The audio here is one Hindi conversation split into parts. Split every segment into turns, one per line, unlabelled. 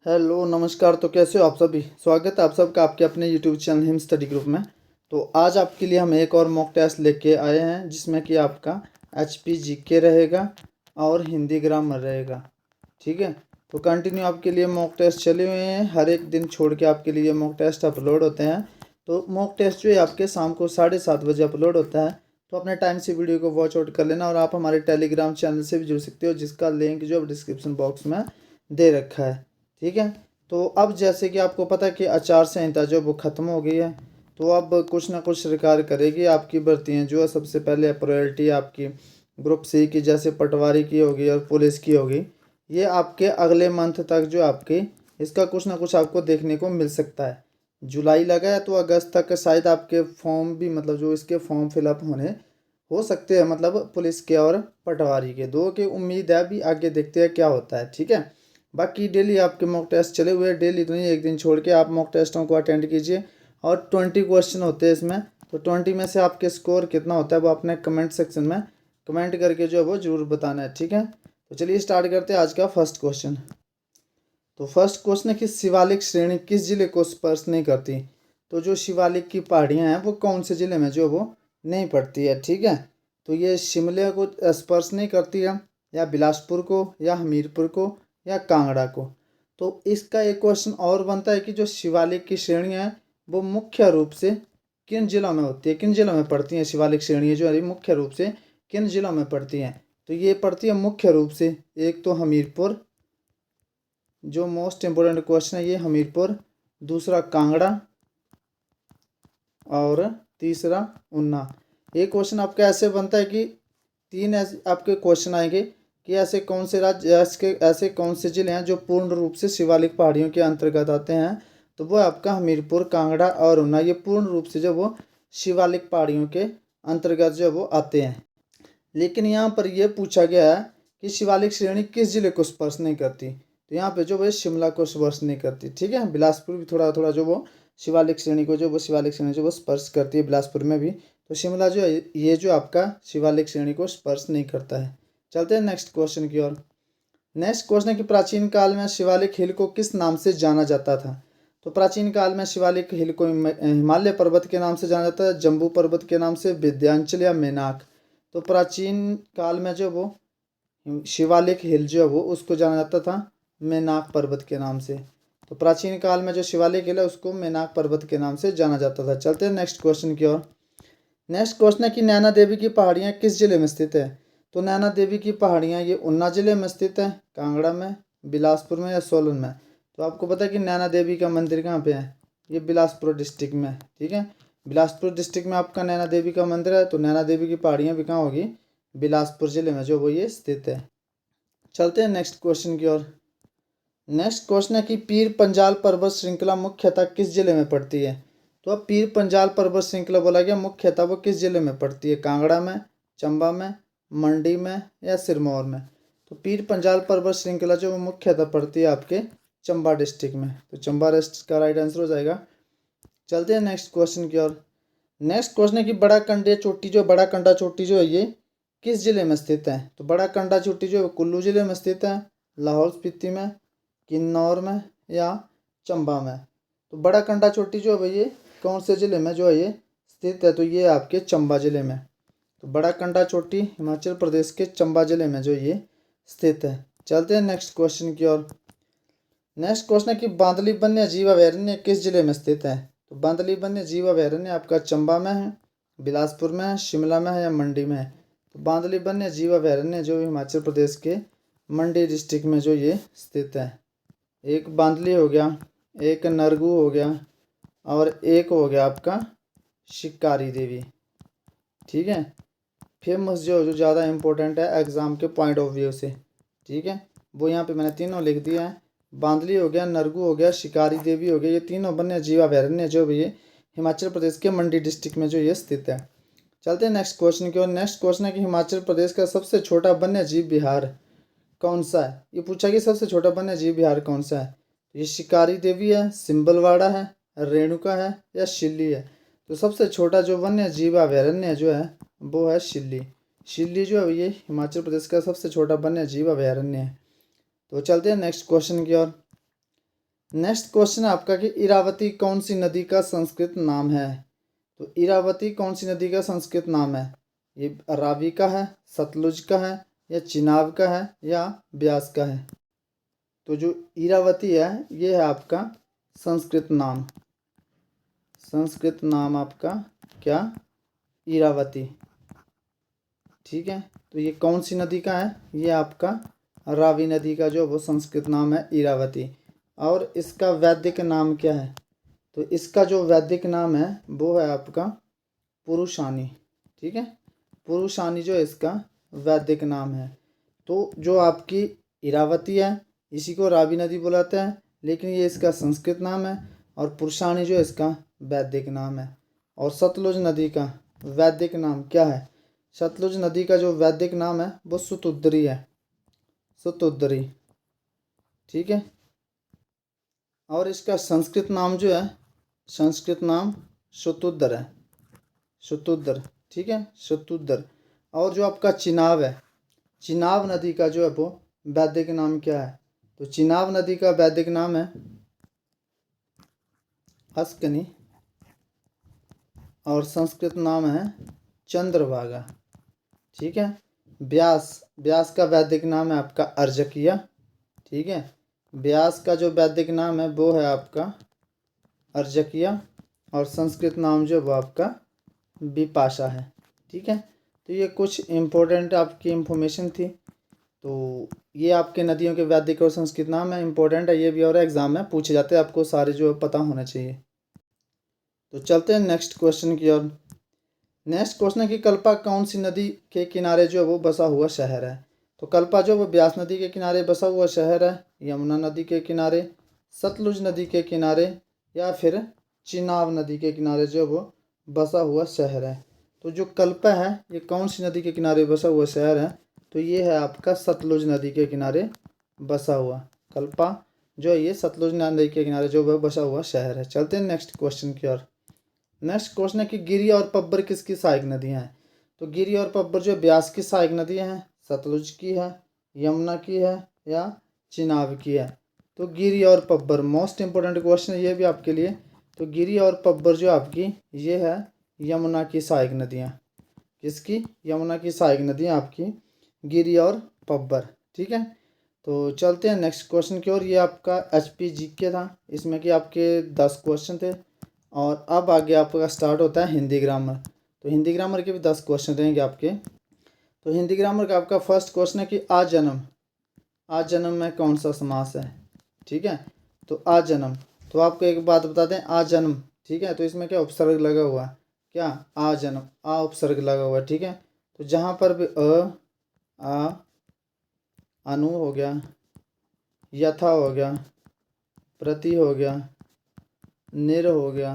हेलो नमस्कार। तो कैसे हो आप सभी? स्वागत है आप सबका आपके अपने YouTube channel him study group में। तो आज आपके लिए हम एक और मॉक टेस्ट लेके आए हैं जिसमें कि आपका एचपी जीके रहेगा और हिंदी ग्रामर रहेगा। ठीक है, तो कंटिन्यू आपके लिए मॉक टेस्ट चले हुए हैं। हर एक दिन छोड़ के आपके लिए मॉक टेस्ट अपलोड होते हैं। तो मॉक टेस्ट जो है आपके शाम को 7:30 बजे अपलोड होता है। तो अपने टाइम से वीडियो को वॉच आउट कर लेना और आप हमारे टेलीग्राम चैनल से भी जुड़ सकते हो जिसका लिंक जो डिस्क्रिप्शन बॉक्स में दे रखा है। ठीक है, तो अब जैसे कि आपको पता है कि आचार संहिता जो वो ख़त्म हो गई है, तो अब कुछ ना कुछ सरकार करेगी आपकी भर्तियाँ जो है। सबसे पहले प्रायोरिटी आपकी ग्रुप सी की, जैसे पटवारी की होगी और पुलिस की होगी। ये आपके अगले मंथ तक जो आपकी इसका कुछ ना कुछ आपको देखने को मिल सकता है। जुलाई लगा है तो अगस्त तक शायद आपके फॉर्म भी, मतलब जो इसके फॉर्म फिलअप होने हो सकते हैं, मतलब पुलिस के और पटवारी के दो की उम्मीद है। अभी आगे देखते हैं क्या होता है। ठीक है, बाकी डेली आपके मॉक टेस्ट चले हुए हैं। डेली तो नहीं, एक दिन छोड़ के आप मॉक टेस्टों को अटेंड कीजिए। और 20 क्वेश्चन होते हैं इसमें। तो 20 में से आपके स्कोर कितना होता है वो अपने कमेंट सेक्शन में कमेंट करके जो है वो ज़रूर बताना है। ठीक है, तो चलिए स्टार्ट करते हैं आज का फर्स्ट क्वेश्चन। तो फर्स्ट क्वेश्चन है कि शिवालिक श्रेणी किस जिले को स्पर्श नहीं करती? तो जो शिवालिक की पहाड़ियाँ हैं वो कौन से ज़िले में जो वो नहीं पड़ती है? ठीक है, तो ये शिमले को स्पर्श नहीं करती है, या बिलासपुर को, या हमीरपुर को, या कांगड़ा को। तो इसका एक क्वेश्चन और बनता है कि जो शिवालिक की श्रेणियाँ हैं वो मुख्य रूप से किन जिलों में होती है, किन जिलों में पड़ती हैं? शिवालिक श्रेणियाँ जो है मुख्य रूप से किन जिलों में पड़ती हैं? तो ये पड़ती है मुख्य रूप से, एक तो हमीरपुर, जो मोस्ट इम्पोर्टेंट क्वेश्चन है ये हमीरपुर, दूसरा कांगड़ा, और तीसरा उन्ना। ये क्वेश्चन आपका ऐसे बनता है कि तीन ऐसे आपके क्वेश्चन आएंगे कि ऐसे कौन से राज्य, ऐसे कौन से जिले हैं जो पूर्ण रूप से शिवालिक पहाड़ियों के अंतर्गत आते हैं? तो वो आपका हमीरपुर, कांगड़ा और उन्ना, ये पूर्ण रूप से जो वो शिवालिक पहाड़ियों के अंतर्गत जो वो आते हैं। लेकिन यहाँ पर यह पूछा गया है कि शिवालिक श्रेणी किस जिले को स्पर्श नहीं करती? तो यहाँ पे जो वो शिमला को स्पर्श नहीं करती। ठीक है, बिलासपुर भी थोड़ा थोड़ा जो वो शिवालिक श्रेणी को जो वो शिवालिक श्रेणी जो वो स्पर्श करती है बिलासपुर में भी। तो शिमला जो है ये जो आपका शिवालिक श्रेणी को स्पर्श नहीं करता है। चलते हैं नेक्स्ट क्वेश्चन की ओर। नेक्स्ट क्वेश्चन है कि प्राचीन काल में शिवालिक हिल को किस नाम से जाना जाता था? तो प्राचीन काल में शिवालिक हिल को हिमालय पर्वत के नाम से जाना जाता है, जम्बू पर्वत के नाम से, विंध्याचल या मेनाक। तो प्राचीन काल में जो वो शिवालिक हिल जो है वो उसको जाना जाता था मेनाक पर्वत के नाम से। तो प्राचीन काल में जो शिवालिक हिल है उसको मेनाक पर्वत के नाम से जाना जाता था। चलते हैं नेक्स्ट क्वेश्चन की ओर। नेक्स्ट क्वेश्चन है कि नैना देवी की पहाड़ियाँ किस जिले में स्थित है? तो नैना देवी की पहाड़ियाँ ये उन्ना जिले में स्थित है, कांगड़ा में, बिलासपुर में, या सोलन में। तो आपको पता है कि नैना देवी का मंदिर कहाँ पे है? ये बिलासपुर डिस्ट्रिक्ट में। ठीक है, बिलासपुर डिस्ट्रिक्ट में आपका नैना देवी का मंदिर है। तो नैना देवी की पहाड़ियाँ भी कहाँ होगी? बिलासपुर जिले में जो वो ये स्थित है। चलते हैं नेक्स्ट क्वेश्चन की ओर। नेक्स्ट क्वेश्चन है कि पीर पंजाल पर्वत श्रृंखला मुख्यतः किस जिले में पड़ती है? तो अब पीर पंजाल पर्वत श्रृंखला बोला गया, मुख्यतः वो किस जिले में पड़ती है? कांगड़ा में, चंबा में, मंडी में, या सिरमौर में? तो पीर पंजाल पर्वत श्रृंखला जो वो मुख्यतः पड़ती है आपके चंबा डिस्ट्रिक्ट में। तो चंबा डिस्ट्रिक्ट का राइट आंसर हो जाएगा। चलते हैं नेक्स्ट क्वेश्चन की ओर। नेक्स्ट क्वेश्चन है कि बड़ा कंडे चोटी जो बड़ा कंडा चोटी जो है ये किस जिले में स्थित है? तो बड़ा कंडा चोटी जो है कुल्लू जिले में स्थित है, लाहौल स्पीति में, किन्नौर में, या चंबा में? तो बड़ा कंडा चोटी जो है ये कौन से ज़िले में जो है ये स्थित है? तो ये आपके चंबा ज़िले में। तो बड़ा कंडा चोटी हिमाचल प्रदेश के चंबा ज़िले में जो ये स्थित है। चलते हैं नेक्स्ट क्वेश्चन की ओर। नेक्स्ट क्वेश्चन है कि बांदली वन्य जीव अभयारण्य किस जिले में स्थित है? तो बांदली वन्य जीव अभयारण्य आपका चंबा में है, बिलासपुर में है, शिमला में है, या मंडी में है? तो बांदली वन्य जीव अभयारण्य जो हिमाचल प्रदेश के मंडी डिस्ट्रिक्ट में जो ये स्थित है। एक बांदली हो गया, एक नरगू हो गया, और एक हो गया आपका शिकारी देवी। ठीक है, फेमस जो जो ज़्यादा इम्पोर्टेंट है एग्ज़ाम के पॉइंट ऑफ व्यू से। ठीक है, वो यहाँ पे मैंने तीनों लिख दिया है। बांदली हो गया, नरगू हो गया, शिकारी देवी हो गया, ये तीनों वन्य जीव अभयारण्य जो भी ये हिमाचल प्रदेश के मंडी डिस्ट्रिक्ट में जो ये स्थित है। चलते हैं नेक्स्ट क्वेश्चन की ओर। नेक्स्ट क्वेश्चन है कि हिमाचल प्रदेश का सबसे छोटा वन्य जीव विहार कौन सा है? ये पूछा कि सबसे छोटा वन्य जीव विहार कौन सा है? ये शिकारी देवी है, सिंबलवाड़ा है, रेणुका है, या शिल्ली है? तो सबसे छोटा जो वन्य जीव अभयारण्य जो है वो है शिल्ली। शिल्ली जो है ये हिमाचल प्रदेश का सबसे छोटा वन्य जीव अभयारण्य है। तो चलते हैं नेक्स्ट क्वेश्चन की ओर। नेक्स्ट क्वेश्चन है आपका कि इरावती कौन सी नदी का संस्कृत नाम है। तो इरावती कौन सी नदी का संस्कृत नाम है। ये रावी का है, सतलुज का है, या चिनाब का है, या ब्यास का है। तो जो इरावती है ये है आपका संस्कृत नाम। संस्कृत नाम आपका क्या, इरावती। ठीक है, तो ये कौन सी नदी का है, ये आपका रावी नदी का जो वो संस्कृत नाम है इरावती। और इसका वैदिक नाम क्या है। तो इसका जो वैदिक नाम है वो है आपका पुरुषानी। ठीक है, पुरुषानी जो इसका वैदिक नाम है। तो जो आपकी इरावती है इसी को रावी नदी बुलाते हैं, लेकिन ये इसका संस्कृत नाम है। और पुरुषानी जो इसका वैदिक नाम है। और सतलुज नदी का वैदिक नाम क्या है। सतलुज नदी का जो वैदिक नाम है वो सुतुद्री है, सुतुद्री। ठीक है, और इसका संस्कृत नाम जो है, संस्कृत नाम शुतुद्र है, शुतुद्र। ठीक है, शुतुद्र। और जो आपका चिनाब है, चिनाब नदी का जो है वो वैदिक नाम क्या है। तो चिनाब नदी का वैदिक नाम है अस्कनी, और संस्कृत नाम है चंद्रभागा। ठीक है, ब्यास, ब्यास का वैदिक नाम है आपका अर्जकिया। ठीक है, ब्यास का जो वैदिक नाम है वो है आपका अर्जकिया, और संस्कृत नाम जो वो आपका विपाशा है। ठीक है, तो ये कुछ इम्पोर्टेंट आपकी इंफॉर्मेशन थी। तो ये आपके नदियों के वैदिक और संस्कृत नाम है, इम्पोर्टेंट है ये भी, और एग्जाम में पूछे जाते हैं, आपको सारे जो पता होना चाहिए। तो चलते हैं नेक्स्ट क्वेश्चन की ओर। नेक्स्ट क्वेश्चन है कि कल्पा कौन सी नदी के किनारे जो है वो बसा हुआ शहर है। तो कल्पा जो वो ब्यास नदी के किनारे बसा हुआ शहर है, यमुना नदी के किनारे, सतलुज नदी के किनारे, या फिर चिनाब नदी के किनारे जो वो बसा हुआ शहर है। तो जो कल्पा है ये कौन सी नदी के किनारे बसा हुआ शहर है। तो ये है आपका सतलुज नदी के किनारे बसा हुआ कल्पा जो है ये सतलुज नदी के किनारे जो वह बसा हुआ शहर है। चलते हैं नेक्स्ट क्वेश्चन की ओर। नेक्स्ट क्वेश्चन है कि गिरि और पब्बर किसकी सहायक नदियाँ हैं। तो गिरि और पब्बर जो ब्यास की सहायक नदियाँ हैं, सतलुज की है, यमुना की है, या चिनाब की है। तो गिरि और पब्बर मोस्ट इंपोर्टेंट क्वेश्चन है ये भी आपके लिए। तो गिरि और पब्बर जो आपकी ये है यमुना की सहायक नदियाँ। किसकी, यमुना की सहायक नदियाँ आपकी गिरि और पब्बर। ठीक है, तो चलते हैं नेक्स्ट क्वेश्चन की ओर। ये आपका HPGK था, इसमें कि आपके 10 क्वेश्चन थे। और अब आगे आपका स्टार्ट होता है हिंदी ग्रामर। तो हिंदी ग्रामर के भी 10 क्वेश्चन रहेंगे आपके। तो हिंदी ग्रामर का आपका फर्स्ट क्वेश्चन है कि आजन्म, आजन्म में कौन सा समास है। ठीक है, तो आजन्म, तो आपको एक बात बता दें, आजन्म, ठीक है, तो इसमें क्या उपसर्ग लगा हुआ है, क्या आजन्म, आ उपसर्ग लगा हुआ है। ठीक है, तो जहाँ पर भी आ, अनु हो गया, यथा हो गया, प्रति हो गया, निर हो गया,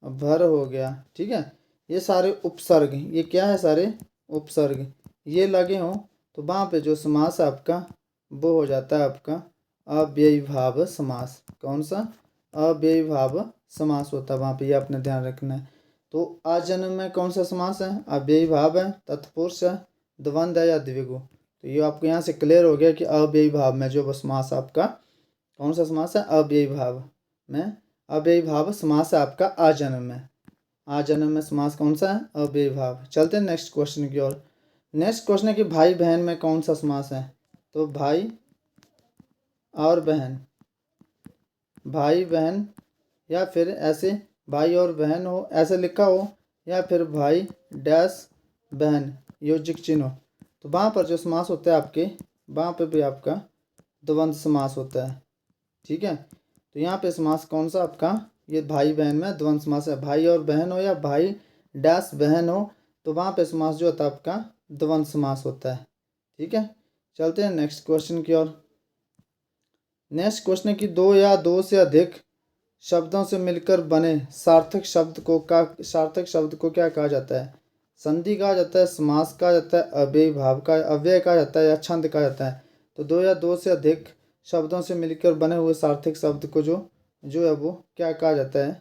भर हो गया। ठीक है, ये सारे उपसर्ग, ये क्या है, सारे उपसर्ग ये लगे हों तो वहाँ पे जो समास है आपका वो हो जाता है आपका अव्ययीभाव समास। कौन सा, अव्ययीभाव समास होता है वहाँ पे, ये आपने ध्यान रखना है। तो आजन्म में कौन सा समास है, अव्ययीभाव है, तत्पुरुष है, द्वंद्व है, या द्विगु। तो ये आपको यहाँ से क्लियर हो गया कि अव्ययीभाव में जो समास आपका कौन सा समास है, अव्ययीभाव में, अव्ययीभाव समास है आपका आजन्म में। आजन्म में समास कौन सा है, अव्ययीभाव। चलते हैं नेक्स्ट क्वेश्चन की ओर। नेक्स्ट क्वेश्चन है कि भाई बहन में कौन सा समास है। तो भाई और बहन, भाई बहन, या फिर ऐसे भाई और बहन हो ऐसे लिखा हो, या फिर भाई डैश बहन योजिक चिन्ह हो। तो वहाँ पर जो समास होता है आपके, वहाँ पर भी आपका द्वंद्व समास होता है। ठीक है, तो यहाँ पे समास कौन सा आपका, ये भाई बहन में द्वंद्व समास है। भाई और बहन हो या भाई डैश बहन हो, तो वहाँ पे समास जो होता है आपका द्वंद्व समास होता है। ठीक है, चलते हैं नेक्स्ट क्वेश्चन की ओर। नेक्स्ट क्वेश्चन है कि दो या दो से अधिक शब्दों से मिलकर बने सार्थक शब्द को सार्थक शब्द को क्या कहा जाता है। संधि कहा जाता है, समास कहा जाता है, अव्ययीभाव का अव्यय कहा जाता है, या छंद कहा जाता है। तो दो या दो से अधिक शब्दों से मिलकर बने हुए सार्थक शब्द को जो जो है वो क्या कहा जाता है।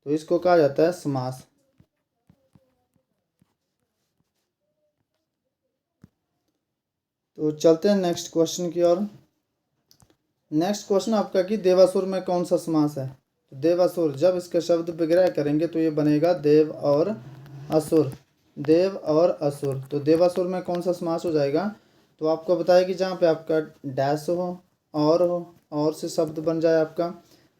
तो इसको कहा जाता है समास। तो चलते हैं नेक्स्ट क्वेश्चन की ओर। नेक्स्ट क्वेश्चन आपका कि देवासुर में कौन सा समास है। तो देवासुर, जब इसका शब्द विग्रह करेंगे तो ये बनेगा देव और असुर, देव और असुर। तो देवासुर में कौन सा समास हो जाएगा। तो आपको बताया कि जहाँ पे आपका डैश हो और से शब्द बन जाए आपका,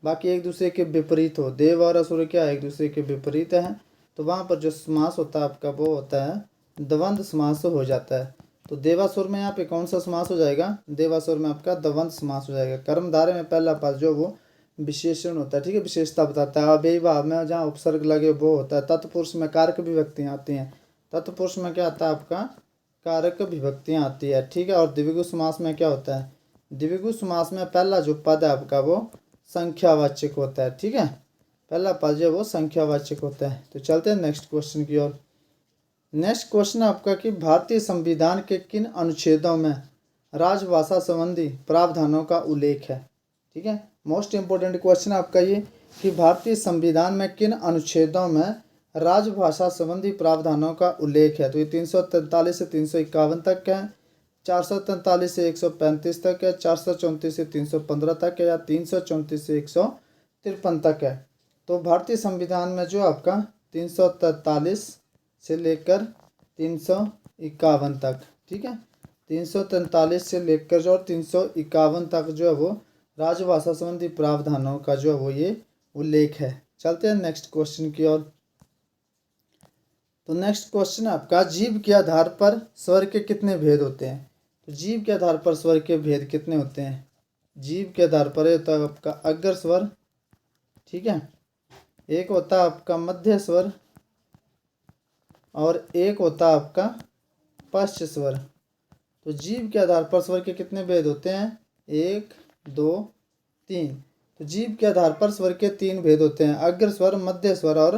बाकी एक दूसरे के विपरीत हो। देव और असुर क्या एक दूसरे के विपरीत हैं, तो वहाँ पर जो समास होता है आपका वो होता है द्वंद्व समास हो जाता है। तो देवासुर में यहाँ पे कौन सा समास हो जाएगा। देवासुर में आपका द्वंद्व समास हो जाएगा। कर्मधारय में पहला पद जो वो विशेषण होता है, ठीक है, विशेषता बताता है। अव्ययी भाव में जहाँ उपसर्ग लगे वो होता है। तत्पुरुष में कारक विभक्तियाँ आती हैं। तत्पुरुष में क्या आता है आपका कारक विभक्तियाँ आती है, ठीक है। और द्विगु समास में क्या होता है। द्विगु समास में पहला जो पद है आपका वो संख्यावाचक होता है, ठीक है। पहला पद जो वो संख्यावाचक होता है। तो चलते हैं नेक्स्ट क्वेश्चन की ओर। नेक्स्ट क्वेश्चन आपका कि भारतीय संविधान के किन अनुच्छेदों में राजभाषा संबंधी प्रावधानों का उल्लेख है, ठीक है। मोस्ट इंपोर्टेंट क्वेश्चन आपका ये कि भारतीय संविधान में किन अनुच्छेदों में राजभाषा संबंधी प्रावधानों का उल्लेख है। तो ये 343 से 351 तक है, 443 से 135 तक है, 434 से 315 तक है, या 334 से 153 तक है। तो भारतीय संविधान में जो आपका 343 से लेकर 351 तक, ठीक है, 343 से लेकर जो 351 तक जो है वो राजभाषा संबंधी प्रावधानों का जो है वो ये उल्लेख है। चलते हैं नेक्स्ट क्वेश्चन की ओर। तो नेक्स्ट क्वेश्चन आपका जीव के आधार पर स्वर के कितने भेद होते हैं। तो जीव के आधार पर स्वर के भेद कितने होते हैं। जीव के आधार पर होता है आपका अग्र स्वर, ठीक है, एक होता है आपका मध्य स्वर और एक होता है आपका पश्च स्वर। तो जीव के आधार पर स्वर के कितने भेद होते हैं, 1 2 3। तो जीव के आधार पर स्वर के 3 भेद होते हैं, अग्र स्वर, मध्य स्वर और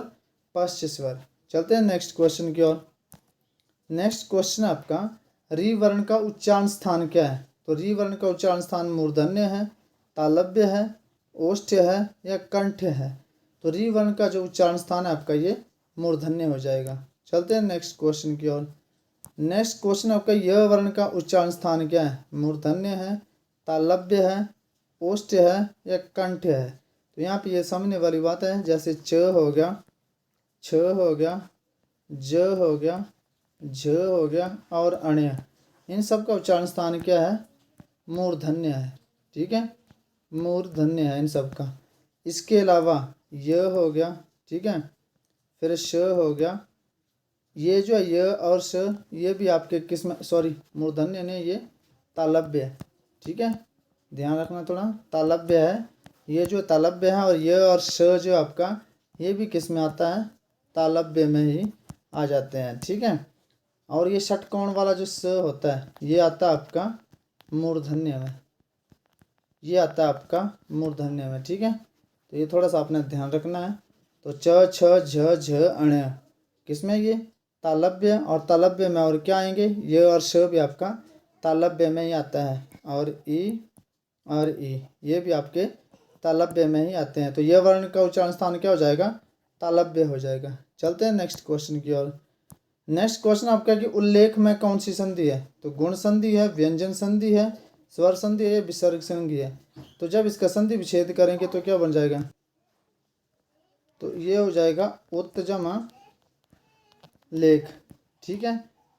पश्च स्वर। चलते हैं नेक्स्ट क्वेश्चन की ओर। नेक्स्ट क्वेश्चन आपका री वर्ण का उच्चारण स्थान क्या है। तो री वर्ण का उच्चारण स्थान मूर्धन्य है, तालव्य है, ओष्ठ्य है या कंठ है। तो री वर्ण का जो उच्चारण स्थान है आपका ये मूर्धन्य हो जाएगा। चलते हैं नेक्स्ट क्वेश्चन की ओर। नेक्स्ट क्वेश्चन आपका य वर्ण का उच्चारण स्थान क्या है, मूर्धन्य है, तालव्य है, ओष्ठ्य है या कंठ है। तो यहाँ पे ये समझने वाली बात है, जैसे च हो गया, छ हो गया, ज हो गया, झ हो गया और अण्य, इन सब का उच्चारण स्थान क्या है, मूर्धन्य है, ठीक है, मूर्धन्य है इन सब का। इसके अलावा य हो गया, ठीक है, फिर श हो गया, ये जो है य और श ये भी आपके किस में, सॉरी मूर्धन्य ने, ये तालव्य है, ठीक है, ध्यान रखना थोड़ा, तालव्य है ये जो तालव्य है। और य और श जो आपका ये भी किस में आता है, तालव्य में ही आ जाते हैं, ठीक है। और ये षटकोण वाला जो स होता है ये आता है आपका मूर्धन्य में, ये आता है आपका मूर्धन्य में, ठीक है। तो ये थोड़ा सा आपने ध्यान रखना है। तो च छ झ झ अण्य किसमें, ये तालव्य, और तालव्य में और क्या आएंगे, ये और श भी आपका तालव्य में ही आता है, और ई ये भी आपके तालव्य में ही आते हैं। तो ये वर्ण का उच्चारण स्थान क्या हो जाएगा, तालव्य हो जाएगा। चलते हैं नेक्स्ट क्वेश्चन की ओर। नेक्स्ट क्वेश्चन आपका कि उल्लेख में कौन सी संधि है। तो गुण संधि है, व्यंजन संधि है, स्वर संधि है, विसर्ग संधि है। तो जब इसका संधि विच्छेद करेंगे तो क्या बन जाएगा, तो ये हो जाएगा उत्तजमा लेख, ठीक है।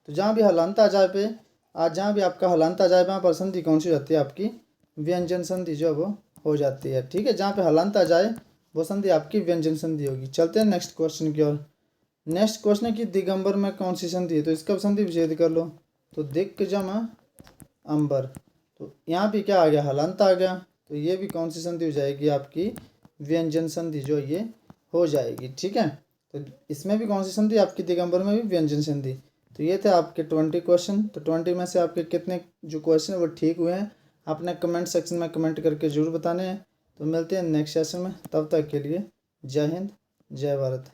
तो जहाँ भी हलांत आ जाए पे जहाँ भी आपका हलांत आ जाए वहाँ पर संधि कौन सी हो जाती है, आपकी व्यंजन संधि जो वो हो जाती है, ठीक है। जहाँ पे हलांत आ जाए वो संधि आपकी व्यंजन संधि होगी। चलते हैं नेक्स्ट क्वेश्चन की ओर। नेक्स्ट क्वेश्चन है कि दिगंबर में कौन सी संधि है। तो इसका संधि विच्छेद कर लो, तो दिक् जमा अंबर। तो यहाँ भी क्या आ गया, हलांत आ गया, तो ये भी कौन सी संधि हो जाएगी, आपकी व्यंजन संधि जो ये हो जाएगी, ठीक है। तो इसमें भी कौन सी संधि, आपकी दिगंबर में भी व्यंजन संधि। तो ये थे आपके 20 क्वेश्चन। तो 20 में से आपके कितने जो क्वेश्चन है वो ठीक हुए हैं, आपने कमेंट सेक्शन में कमेंट करके जरूर बताने हैं। तो मिलते हैं नेक्स्ट सेशन में, तब तक के लिए जय हिंद, जय भारत।